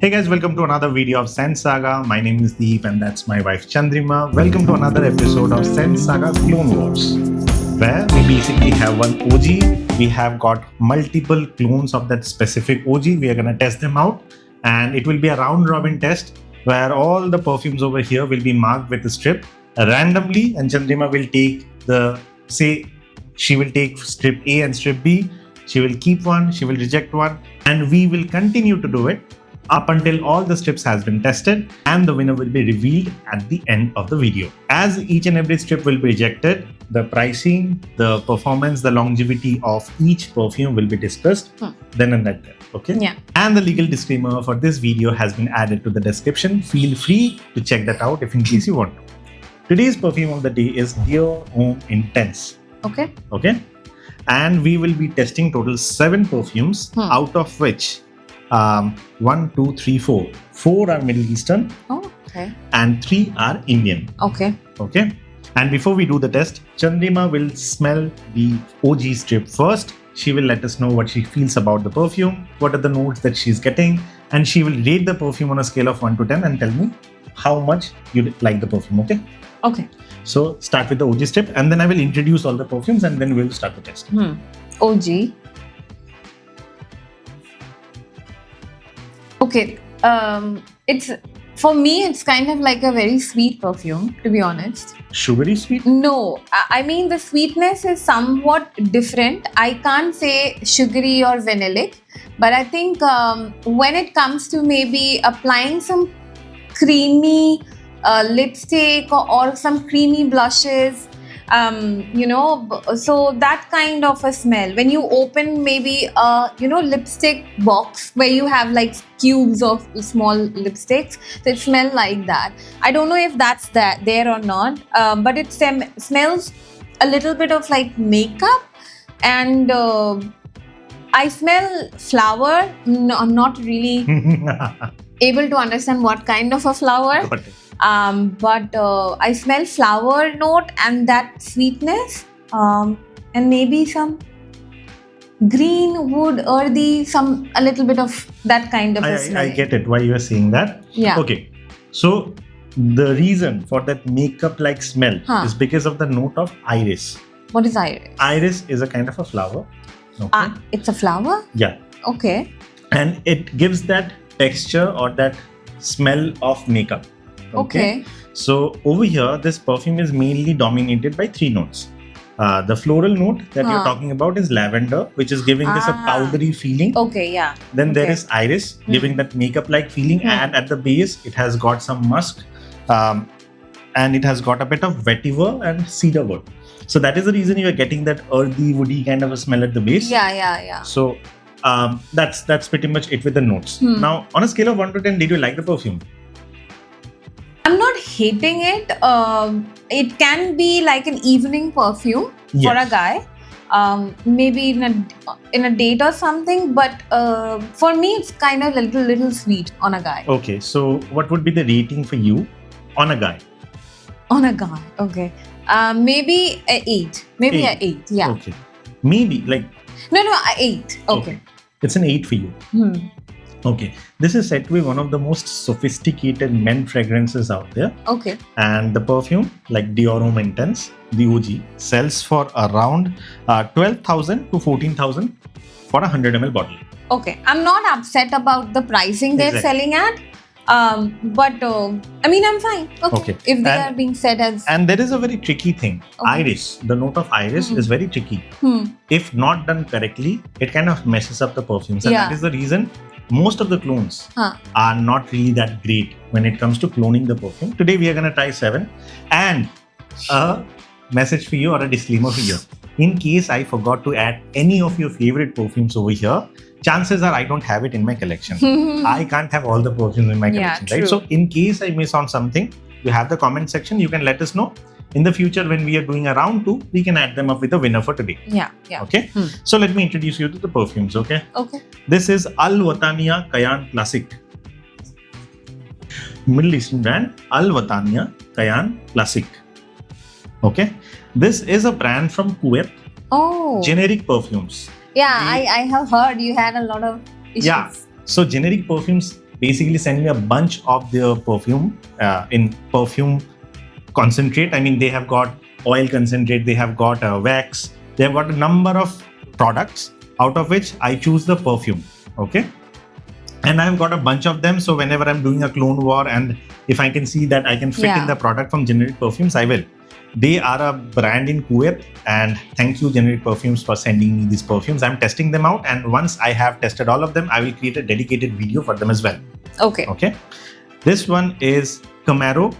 Hey guys, welcome to another video of Scent Saga. My name is Deep and that's my wife Chandrima. Welcome to another episode of Scent Saga Clone Wars, where we basically have one OG. We have got multiple clones of that specific OG. We are going to test them out, and it will be a round robin test where all the perfumes over here will be marked with a strip randomly, and Chandrima will take she will take strip A and strip B. She will keep one, she will reject one, and we will continue to do it up until all the strips has been tested, and the winner will be revealed at the end of the video. As each and every strip will be rejected, the pricing, the performance, the longevity of each perfume will be discussed then and there. Okay? Yeah. And the legal disclaimer for this video has been added to the description. Feel free to check that out if in case you want to. Today's perfume of the day is Dior Homme Intense. Okay. And we will be testing total 7 perfumes, out of which 1, 2, 3, 4. 4 are Middle Eastern. Oh, okay. And 3 are Indian. Okay. And before we do the test, Chandrima will smell the OG strip first. She will let us know what she feels about the perfume, what are the notes that she's getting, and she will rate the perfume on a scale of 1 to 10 and tell me how much you like the perfume. Okay. So start with the OG strip, and then I will introduce all the perfumes, and then we'll start the test. OG. Okay. It's for me. It's kind of like a very sweet perfume, to be honest. Sugary sweet? No, I mean the sweetness is somewhat different. I can't say sugary or vanillic, but I think when it comes to maybe applying some creamy lipstick or some creamy blushes, so that kind of a smell. When you open maybe a lipstick box where you have like cubes of small lipsticks, so it smells like that. I don't know if that's there or not, but it smells a little bit of like makeup, and I smell flower. No, I'm not really able to understand what kind of a flower. Got it. But I smell flower note and that sweetness, and maybe some green wood, earthy, a little bit of that kind of a smell. I get it why you are saying that. Yeah. Okay. So the reason for that makeup like smell is because of the note of iris. What is iris? Iris is a kind of a flower. Okay. It's a flower? Yeah. Okay. And it gives that texture or that smell of makeup. Okay. So over here, this perfume is mainly dominated by 3 notes. The floral note that you're talking about is lavender, which is giving this a powdery feeling. Okay, yeah. Then there is iris, giving that makeup-like feeling, and at the base, it has got some musk, and it has got a bit of vetiver and cedarwood. So that is the reason you are getting that earthy, woody kind of a smell at the base. Yeah. So that's pretty much it with the notes. Now, on a scale of 1 to 10, did you like the perfume? I'm not hating it. It can be like an evening perfume for a guy, maybe in a date or something. But for me, it's kind of a little sweet on a guy. Okay, so what would be the rating for you on a guy? On a guy, okay. Maybe an 8. Maybe an 8. Yeah. Okay. Maybe like. No, 8. Okay. It's an 8 for you. Okay, this is said to be one of the most sophisticated men fragrances out there. Okay. And the perfume, like Dior Homme Intense, the OG, sells for around 12,000 to 14,000 for a 100 ml bottle. Okay, I'm not upset about the pricing they're selling at. But I mean, I'm fine. Okay. If they are being said as. And there is a very tricky thing. Iris, the note of iris is very tricky. If not done correctly, it kind of messes up the perfumes. And that is the reason most of the clones are not really that great when it comes to cloning the perfume. Today we are going to try 7, and a message for you or a disclaimer for you. In case I forgot to add any of your favorite perfumes over here, chances are I don't have it in my collection. I can't have all the perfumes in my collection, right? So in case I miss on something, you have the comment section, you can let us know. In the future, when we are doing a round 2, we can add them up with the winner for today. Yeah. Okay. So let me introduce you to the perfumes. Okay. This is Al Wataniya Kayaan Classic. Middle Eastern brand, Al Wataniya Kayaan Classic. Okay. This is a brand from Kuwait. Oh. Generic perfumes. Yeah, I have heard you had a lot of issues. Yeah. So generic perfumes basically send me a bunch of their perfume in perfume concentrate. I mean, they have got oil concentrate, they have got wax, they have got a number of products out of which I choose the perfume. Okay. And I've got a bunch of them. So whenever I'm doing a clone war and if I can see that I can fit in the product from Generic Perfumes, I will. They are a brand in Kuwait, and thank you Generic Perfumes for sending me these perfumes. I'm testing them out, and once I have tested all of them, I will create a dedicated video for them as well. Okay. Okay. This one is Camaro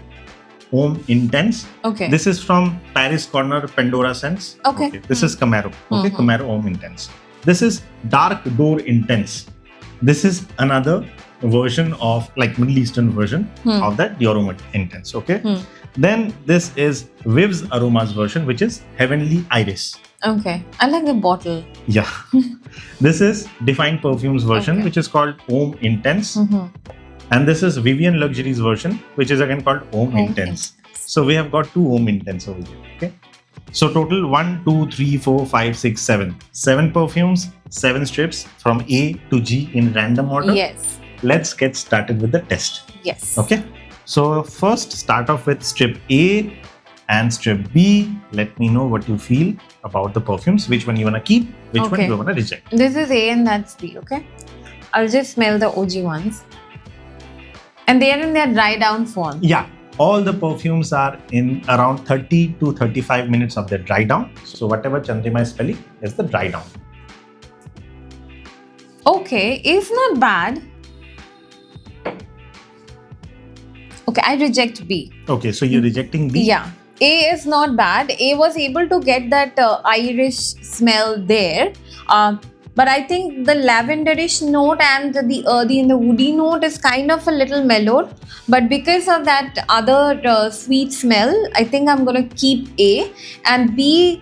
Homme Intense. Okay. This is from Paris Corner Pandora Scents. Okay. This is Camaro. Okay. Camaro Homme Intense. This is Dark Door Intense. This is another version of like Middle Eastern version of that Dior Homme Intense. Okay. Then this is Viv's Aromas version, which is Heavenly Iris. Okay. I like the bottle. Yeah. This is Define Perfumes version, which is called Homme Intense. And this is Vivian Luxuries version, which is again called Homme Intense. So we have got 2 Homme Intense over here. Okay. So total 1, 2, 3, 4, 5, 6, 7. 7 perfumes, 7 strips from A to G in random order. Yes. Let's get started with the test. Yes. Okay. So first start off with strip A and strip B. Let me know what you feel about the perfumes. Which one you want to keep, which one you want to reject. This is A and that's B, okay? I'll just smell the OG ones. And they are in their dry down form. Yeah. All the perfumes are in around 30 to 35 minutes of their dry down. So whatever Chandrima is spelling is the dry down. Okay, it's not bad. Okay, I reject B. Okay, so you're rejecting B? Yeah. A is not bad. A was able to get that Irish smell there. But I think the lavenderish note and the earthy and the woody note is kind of a little mellowed. But because of that other sweet smell, I think I'm going to keep A. And B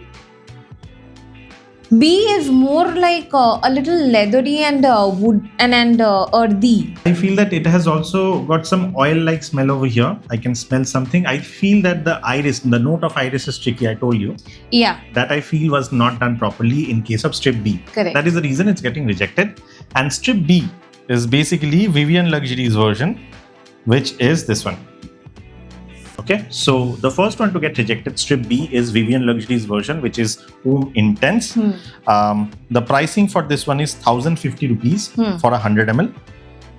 is more like a little leathery and wood and earthy. I feel that it has also got some oil-like smell over here. I can smell something. I feel that the iris, the note of iris is tricky, I told you. Yeah. That I feel was not done properly in case of strip B. Correct. That is the reason it's getting rejected. And strip B is basically Vivian Luxuries version, which is this one. Okay, so the first one to get rejected, strip B, is Vivian Luxuries version, which is Homme Intense. The pricing for this one is 1,050 rupees for 100 ml.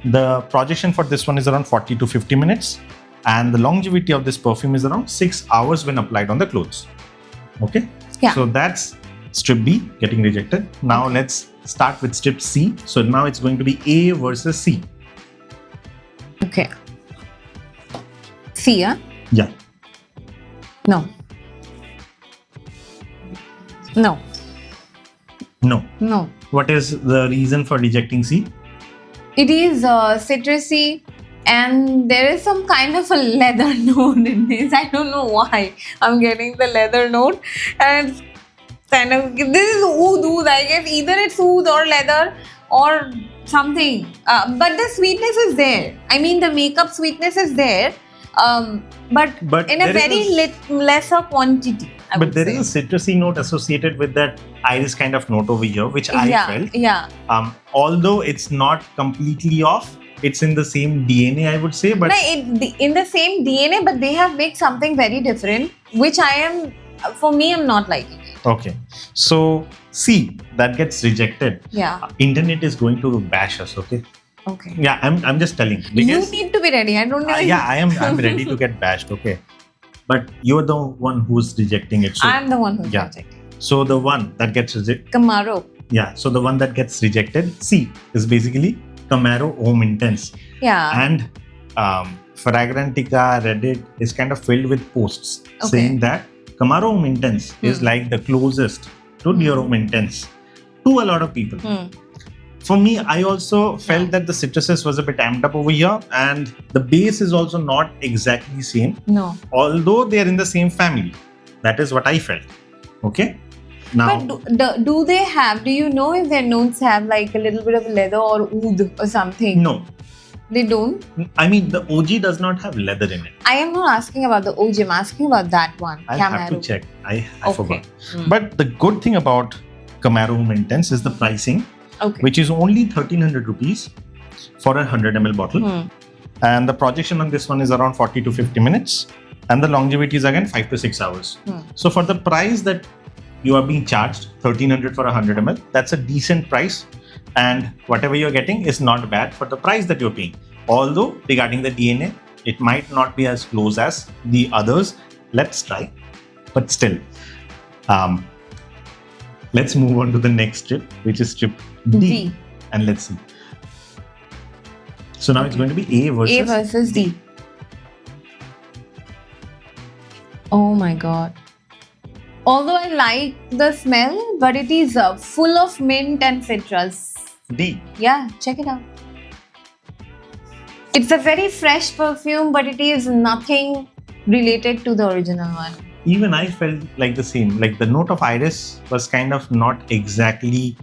The projection for this one is around 40 to 50 minutes. And the longevity of this perfume is around 6 hours when applied on the clothes. Okay, so that's strip B getting rejected. Now let's start with strip C. So now it's going to be A versus C. Okay. C, huh? Yeah. No. No. No. No. What is the reason for rejecting C? It is citrusy and there is some kind of a leather note in this. I don't know why I'm getting the leather note. And it's kind of, this is oud, I guess. Either it's oud or leather or something. But the sweetness is there. I mean, the makeup sweetness is there. But in a very lesser quantity. But there is a citrusy note associated with that iris kind of note over here, which I felt. Yeah. Although it's not completely off, it's in the same DNA, I would say. But in the same DNA, but they have made something very different, which I'm not liking it. Okay. So C, that gets rejected. Yeah. Internet is going to bash us, okay? Okay. Yeah, I'm just telling. You need to be ready. I don't know. I'm ready to get bashed, okay? But you're the one who's rejecting it. So, I'm the one who's rejecting. So the one that gets rejected. Camaro. Yeah. So the one that gets rejected, C, is basically Camaro Homme Intense. Yeah. And Fragrantica Reddit is kind of filled with posts saying that Camaro Homme Intense is like the closest to Dior Homme Intense to a lot of people. For me, I also felt that the citruses was a bit amped up over here, and the base is also not exactly same. No. Although they are in the same family. That is what I felt. Okay. Now, but do they have? Do you know if their notes have like a little bit of leather or oud or something? No. They don't? I mean, the OG does not have leather in it. I am not asking about the OG. I'm asking about that one. I'll have to check. I forgot. But the good thing about Camaro Homme Intense is the pricing. Okay. Which is only 1,300 rupees for a 100 ml bottle. And the projection on this one is around 40 to 50 minutes. And the longevity is again 5 to 6 hours. So for the price that you are being charged, 1300 for a 100 ml, that's a decent price. And whatever you're getting is not bad for the price that you're paying. Although regarding the DNA, it might not be as close as the others. Let's try. But still, let's move on to the next strip, which is strip D. And let's see. So now it's going to be A versus D. Oh my god. Although I like the smell, but it is full of mint and citrus. D. Yeah, check it out. It's a very fresh perfume, but it is nothing related to the original one. Even I felt like the same. Like the note of iris was kind of not exactly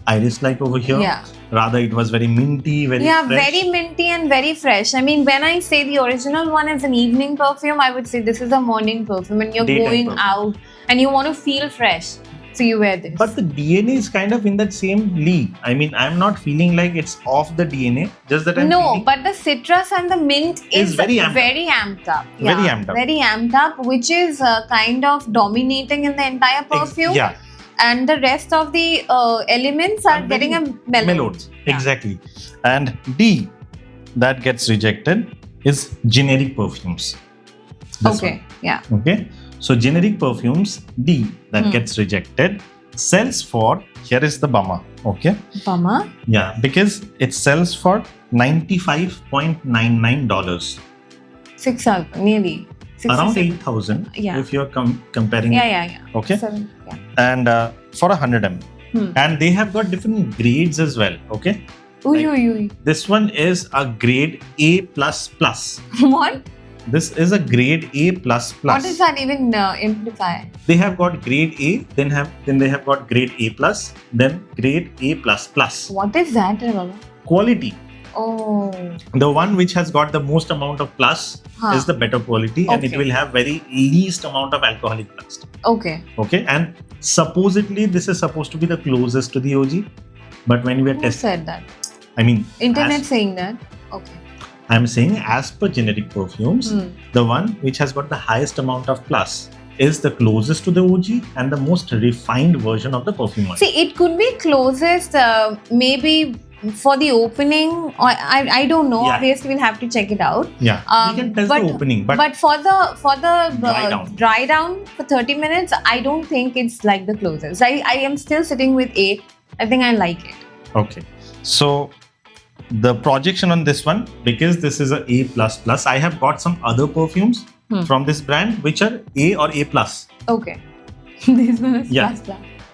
iris-like over here. Yeah. Rather, it was very minty, very fresh. Very minty and very fresh. I mean, when I say the original one is an evening perfume, I would say this is a morning perfume and you're Daytime going perfume. out and you want to feel fresh. So you wear this. But the DNA is kind of in that same league. I mean, I'm not feeling like it's off the DNA. Just that I'm feeling but the citrus and the mint is very amped up. Yeah, Very amped up. Very amped up, which is kind of dominating in the entire perfume. Yeah. And the rest of the elements are getting a mellowed. Yeah. Exactly. And D that gets rejected is generic perfumes. This one. Yeah. Okay. So generic perfumes, D that gets rejected, sells for, here is the bummer. Okay. Bummer? Yeah, because it sells for $95.99. 6 hours, nearly. Around 8,000 if you're comparing. Yeah. Okay. 7, yeah. And for 100 ml. And they have got different grades as well. Okay. This one is a grade A++. What? This is a grade A++. What does that even imply? They have got grade A, then they have got grade A+, then grade A++. What is that, Baba? Quality. Oh. The one which has got the most amount of plus is the better quality, and it will have very least amount of alcoholic plastic. Okay. Okay, and supposedly this is supposed to be the closest to the OG, but when we are testing, said that? I mean, internet saying that. Okay. I'm saying as per generic perfumes, the one which has got the highest amount of plus is the closest to the OG and the most refined version of the perfume. See, it could be closest, maybe for the opening, or I don't know. Obviously, we'll have to check it out. Yeah, we can test the opening, but for the dry down for 30 minutes, I don't think it's like the closest. I am still sitting with 8. I think I like it. Okay, so the projection on this one, because this is a A++, I have got some other perfumes from this brand which are A or A+. Okay. This one is plus.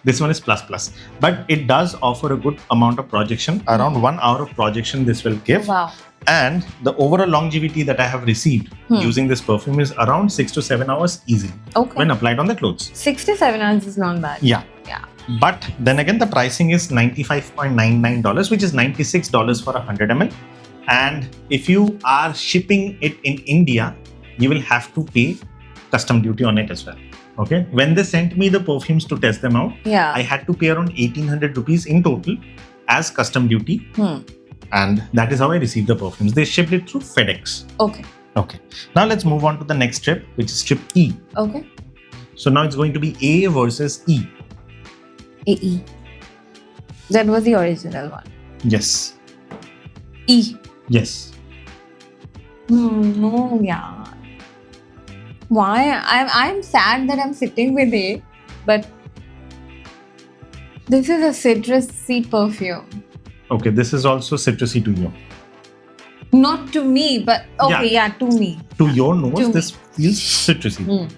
This one is plus. But it does offer a good amount of projection. Around 1 hour of projection this will give. Wow. And the overall longevity that I have received using this perfume is around 6 to 7 hours easily when applied on the clothes. 6 to 7 hours is not bad. Yeah. But then again, the pricing is $95.99, which is $96 for 100 ml. And if you are shipping it in India, you will have to pay custom duty on it as well. Okay. When they sent me the perfumes to test them out, I had to pay around 1,800 rupees in total as custom duty. And that is how I received the perfumes. They shipped it through FedEx. Okay. Now let's move on to the next strip, which is strip E. Okay. So now it's going to be A versus E. AE. That was the original one. Yes. E. Yes. No, yeah. Why? I'm sad that I'm sitting with A, but this is a citrusy perfume. Okay, this is also citrusy to you. Not to me, but to me. To your nose, this feels citrusy.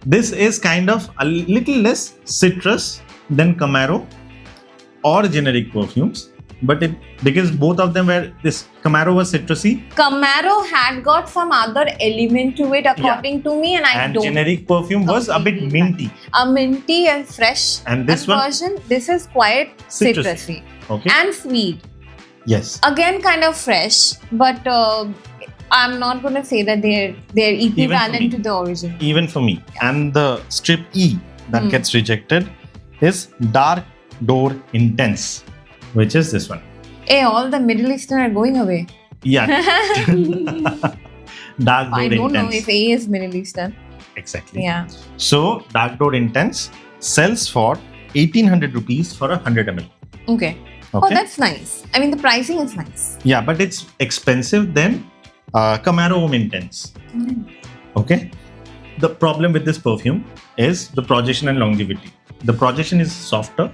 This is kind of a little less citrus than Camaro or generic perfumes, but because both of them were, this Camaro was citrusy. Camaro had got some other element to it, according to me, and generic perfume was a bit minty. A minty and fresh. And this version, this is quite citrusy. Okay. And sweet. Yes. Again, kind of fresh, but I'm not going to say that they're equivalent to the original. Even for me. And the strip E that gets rejected is Dior Intense, which is this one. Hey, all the Middle Eastern are going away. Yeah. Dark I Door don't know Intense. if A is Middle Eastern. Exactly. Yeah. So Dark Door Intense sells for 1800 rupees for 100 ml. Okay. Oh, Okay. that's nice. I mean, the pricing is nice. Yeah, but it's expensive than Kayaan Homme Intense. Okay. The problem with this perfume is the projection and longevity. The projection is softer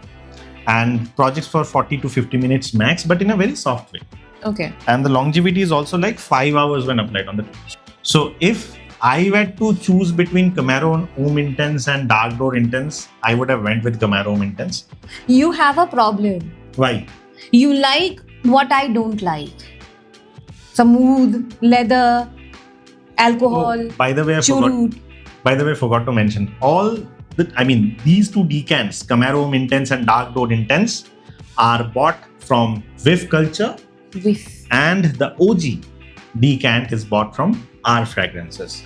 and projects for 40 to 50 minutes max, but in a very soft way. Okay. And the longevity is also like 5 hours when applied on the face. So if I were to choose between Kayaan Homme Intense and Dark Door Intense, I would have went with Kayaan Homme Intense. You have a problem. Why? You like what I don't like. Smooth, leather, alcohol, Oh, by the way, I forgot to mention these two decants, Kayaan Homme Intense and Dark Door Intense, are bought from Whiff Culture, Whiff. and the OG decant is bought from R Fragrances.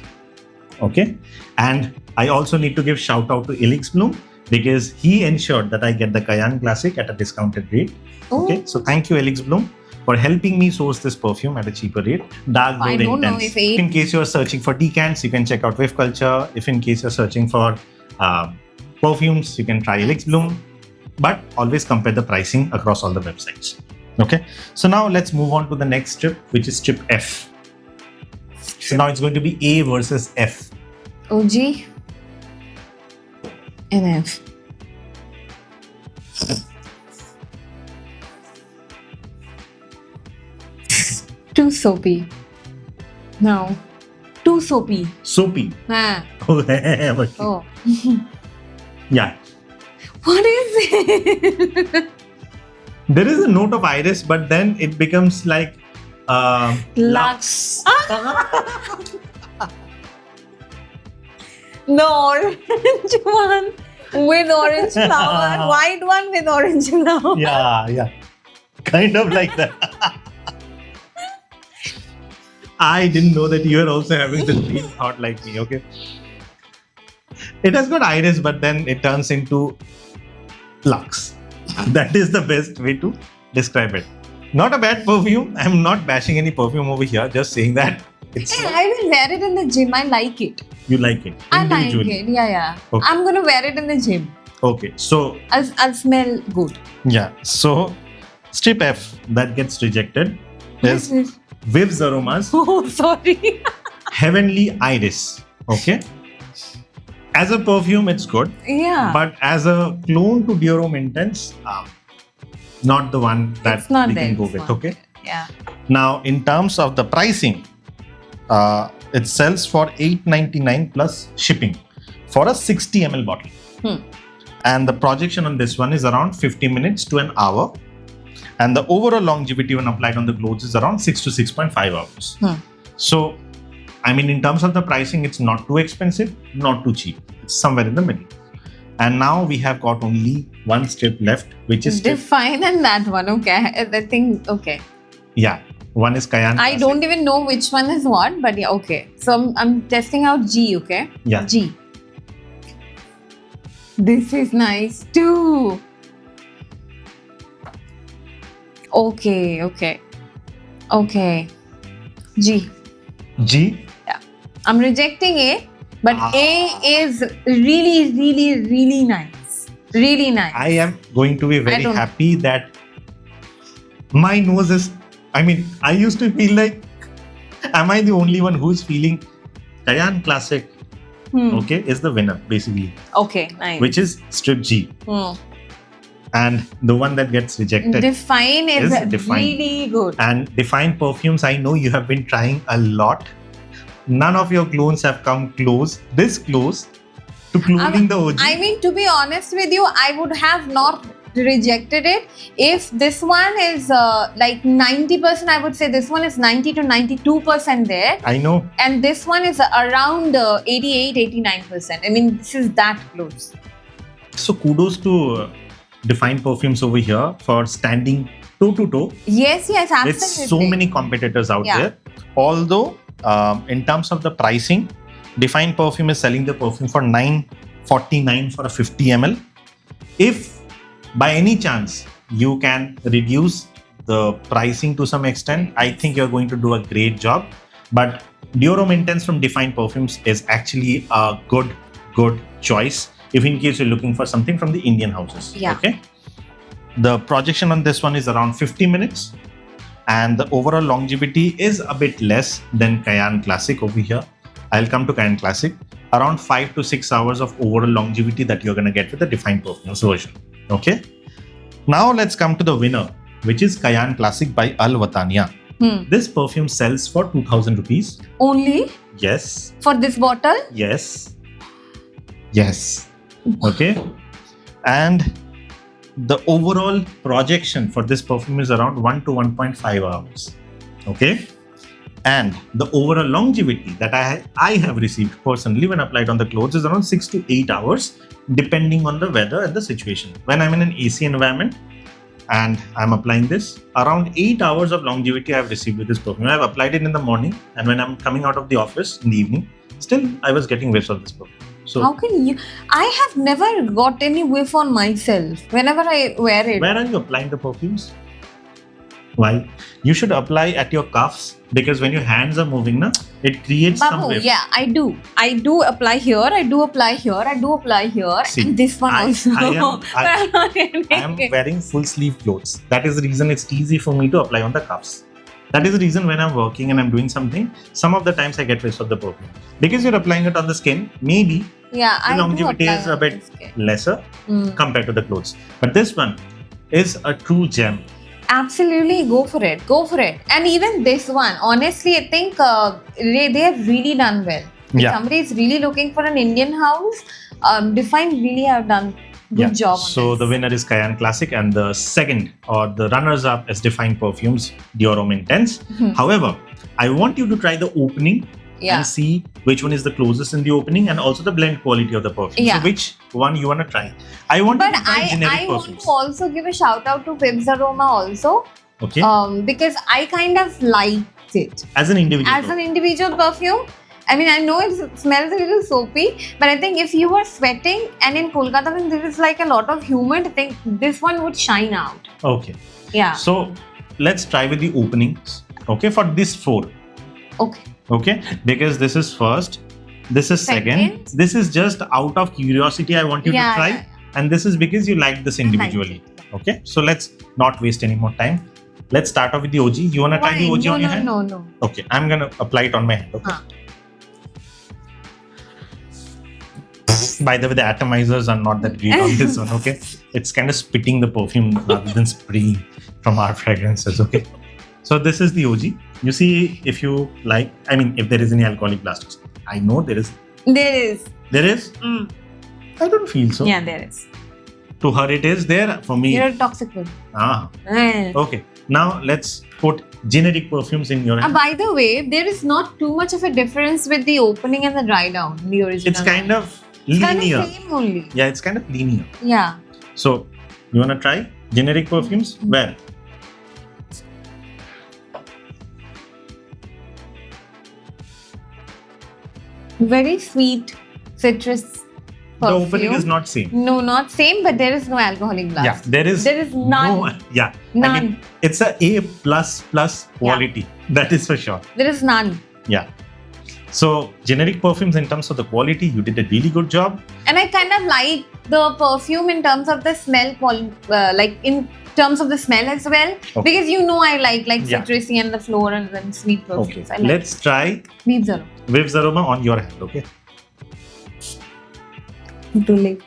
Okay, and I also need to give shout out to Elix Bloom because he ensured that I get the Kayaan Classic at a discounted rate. Okay, so thank you, Elix Bloom, for helping me source this perfume at a cheaper rate. Dark Door I don't know Intense. if In case you're searching for decants, you can check out Whiff Culture. If in case you're searching for perfumes, you can try Elix Bloom. But always compare the pricing across all the websites. Okay, so now let's move on to the next strip, which is strip F. So now it's going to be A versus F. OG and F. Too soapy. No. Too soapy. Soapy. Ah. Okay. Oh. Yeah. What is it? There is a note of iris, but then it becomes like Lux. The orange one with orange flower, white one with orange flower. Yeah. Kind of like that. I didn't know that you are also having the same thought like me, okay? It has got iris, but then it turns into Lux. That is the best way to describe it. Not a bad perfume. I'm not bashing any perfume over here, just saying that it's Hey, I will wear it in the gym. I like it. you like it I like individually. it. Yeah. Okay. I'm gonna wear it in the gym. Okay, so I'll smell good. yeah, so strip F that gets rejected is Viv's Aromas Oh, sorry. Heavenly Iris. Okay, as a perfume, it's good, Yeah. but as a clone to Dior Homme Intense, not the one that It's not we there, can go it's with. not Okay. Yeah. Now, in terms of the pricing, it sells for $8.99 plus shipping for a 60 ml bottle. And the projection on this one is around 50 minutes to an hour. And the overall longevity when applied on the clothes is around 6 to 6.5 hours. So, I mean, in terms of the pricing, it's not too expensive, not too cheap. It's somewhere in the middle. And now we have got only one strip left, which is strip. Define and that one. Okay. I think, okay. Yeah, one is Kayaan I Classic. don't even know which one is what, but yeah, okay. So I'm testing out G, okay? Yeah. G. This is nice too. Okay. G. G. I'm rejecting A, but A is really, really, really nice. Really nice. I am going to be very don't- happy that my nose is. I mean, I used to feel like, am I the only one who's feeling Kayaan Classic? Okay, is the winner basically, Okay, nice. which is strip G, and the one that gets rejected. Define is Define. really good. And Define perfumes, I know you have been trying a lot. None of your clones have come this close to cloning the OG. I mean, to be honest with you, I would have not rejected it if this one is like 90%. I would say this one is 90 to 92% there, I know. and this one is around 88-89%. I mean, this is that close. So kudos to Define perfumes over here for standing toe to toe Yes, absolutely. with so many competitors out Yeah. there. Although, in terms of the pricing, Define perfume is selling the perfume for $9.49 for a 50 ml. If by any chance you can reduce the pricing to some extent, I think you're going to do a great job. But Dior Homme Intense from Define Perfumes is actually a good choice if in case you're looking for something from the Indian houses. Yeah. Okay. The projection on this one is around 50 minutes, and the overall longevity is a bit less than Kayaan Classic over here. I'll come to Kayaan Classic. Around 5 to 6 hours of overall longevity that you're going to get with the Define Perfumes version. Okay. Now let's come to the winner, which is Kayaan Classic by Al Watania. This perfume sells for 2,000 rupees. Only Yes. for this bottle? Yes. Yes. Okay. And the overall projection for this perfume is around 1 to 1.5 hours. Okay. And the overall longevity that I have received personally when applied on the clothes is around 6 to 8 hours, depending on the weather and the situation. When I'm in an AC environment and I'm applying this, around 8 hours of longevity I have received with this perfume. I've applied it in the morning, and when I'm coming out of the office in the evening, still I was getting whiffs of this perfume. So How can you? I have never got any whiff on myself whenever I wear it. where are you applying the perfumes? Why? You should apply at your cuffs, because when your hands are moving, it creates some Babu, whiff. yeah, I do. I do apply here, I do apply here, I do apply here, See, and this one also. I am wearing full sleeve clothes. That is the reason it's easy for me to apply on the cuffs. That is the reason when I'm working and I'm doing something, some of the times I get whiffs of the perfume. Because you're applying it on the skin, maybe Yeah, the I longevity do is a apply bit on this skin. lesser Mm. compared to the clothes. But this one is a true gem. Absolutely, go for it. Go for it. And even this one, honestly, I think they have really done well. If Yeah. somebody is really looking for an Indian house, Define really have done good job on So this. the winner is Kayaan Classic, and the second or the runners-up is Define Perfumes Dior Homme Intense. Mhm. However, I want you to try the opening Yeah. and see which one is the closest in the opening, and also the blend quality of the perfume. Yeah. So which one you want to try? I want But you to try generic I want perfumes. to also give a shout out to Vibs Aroma also. Okay. Because I kind of liked it. As an individual. As an individual perfume, I mean, I know it smells a little soapy, but I think if you were sweating and in Kolkata when there is like a lot of humid, I think this one would shine out. Okay. Yeah. So let's try with the openings. Okay, for this 4. Okay. Okay, because this is first, this is second. Second. This is just out of curiosity I want you to try, and this is because you like this individually. Okay, so let's not waste any more time. Let's start off with the OG. You want to try the OG on your hand? No. Okay, I'm gonna apply it on my hand. Okay. By the way, the atomizers are not that great on this one. Okay, it's kind of spitting the perfume rather than spraying from our fragrances. Okay, so this is the OG. You see, if you like, I mean, if there is any alcoholic plastics, I know there is. There is. There is. Mm. I don't feel so. Yeah, there is. To her, it is there. For me, You're a toxic one. Okay. Now let's put generic perfumes in your hand. By the way, there is not too much of a difference with the opening and the dry down in the original. It's kind of It's linear. kind of same only. Yeah, it's kind of linear. Yeah. So, you wanna try generic perfumes? Where? Very sweet citrus perfume. The opening is not same. No, not same, but there is no alcoholic blast. Yeah, there is none. No, yeah, None. I mean, it's a A++ quality. That is for sure. There is none. Yeah. So generic perfumes, in terms of the quality, you did a really good job. And I kind of like the perfume in terms of the smell, like in terms of the smell as well. Okay. Because you know I like Yeah. citrusy and the floral and sweet Okay. perfumes. I like Let's try Vibs Aroma. Vibs Aroma on your hand. Okay. To live.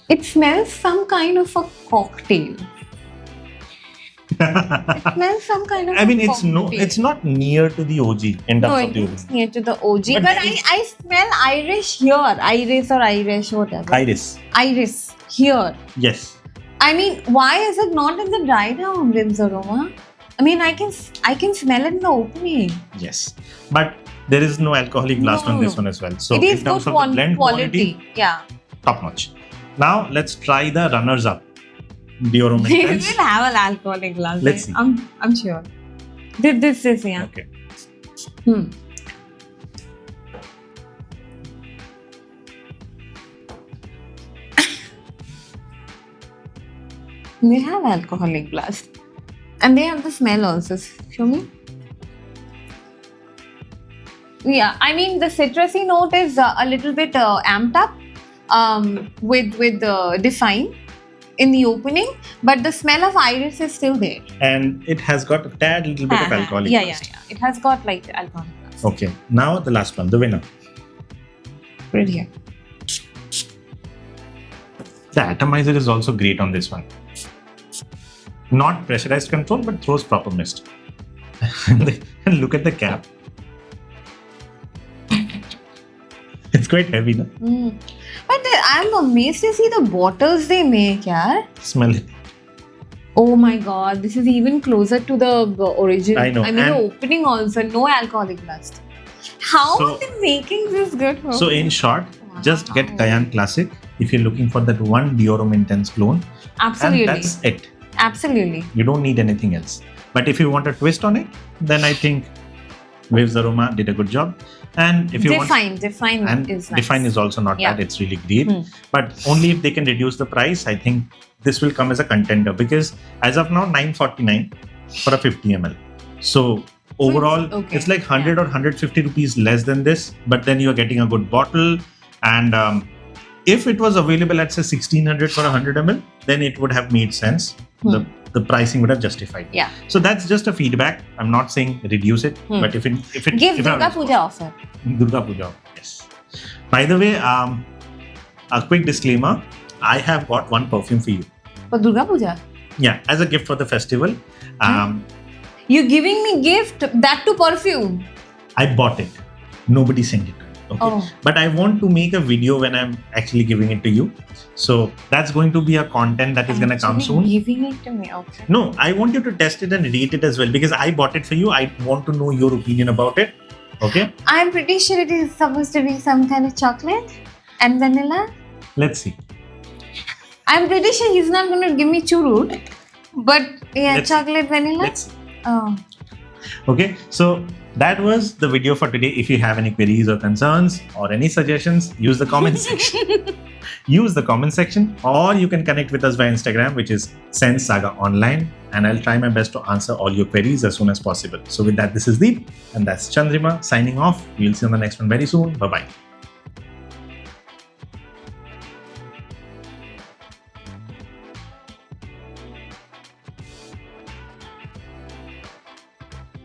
It smells some kind of a cocktail. It smells some kind of I mean, a cocktail. it's not near to the OG in terms No, of the it's OG. near to the OG. But But there is- I smell Irish here. Iris or Irish, whatever. Iris. Iris here. Yes. I mean, why is it not in the dry down, Vibs Aroma? I mean, I can smell it in the opening. Yes. But there is no alcoholic blast on this No. one as well. So It is in terms good of the blend quality. Yeah. top notch. Now let's try the runners up. Dior Homme They Intense. will have an alcoholic glass. Let's see. I'm sure. This is, yeah. Okay. They have alcoholic blast. And they have the smell also. Show me. Yeah, I mean the citrusy note is a little bit amped up with define in the opening, but the smell of iris is still there. And it has got a tad little bit of alcoholic Yeah. blast. It has got like alcohol. Okay, now the last one, the winner. Brilliant. The atomizer is also great on this one. Not pressurized control, but throws proper mist. And look at the cap. It's quite heavy, no? But I'm amazed to see the bottles they make, yeah. Smell it. Oh my god, this is even closer to the original. I know, I mean, the opening also, no alcoholic blast. How are they making this good? So in short, just get Kayaan Classic if you're looking for that one Dior Homme Intense clone. Absolutely. And that's it. Absolutely. You don't need anything else. But if you want a twist on it, then I think Waves Aroma did a good job. And if you Define is nice. Define is also not bad. It's really great. But only if they can reduce the price, I think this will come as a contender, because as of now, $949 for a 50 ml. So overall, it's like 100 or 150 rupees less than this, but then you're getting a good bottle. And if it was available at say 1600 for 100 ml, then it would have made sense. The pricing would have justified. Yeah. So that's just a feedback. I'm not saying reduce it, but if it give Durga Puja offer. Durga Puja, yes. By the way, a quick disclaimer: I have got one perfume for you. For Durga Puja? Yeah, as a gift for the festival. You're giving me gift, that to perfume. I bought it. Nobody sent it to me. Okay. But I want to make a video when I'm actually giving it to you. So that's going to be a content that is going to come soon. Giving it to me, okay. No, I want you to test it and rate it as well, because I bought it for you. I want to know your opinion about it. Okay. I'm pretty sure it is supposed to be some kind of chocolate and vanilla. Let's see. I'm pretty sure he's not going to give me churro, but yeah, chocolate vanilla. Let's see. Oh. Okay, so that was the video for today. If you have any queries or concerns or any suggestions, use the comment section. Use the comment section, or you can connect with us via Instagram, which is Sense Saga Online, and I'll try my best to answer all your queries as soon as possible. So with that, this is Deep, and that's Chandrima signing off. We'll see you on the next one very soon. Bye-bye.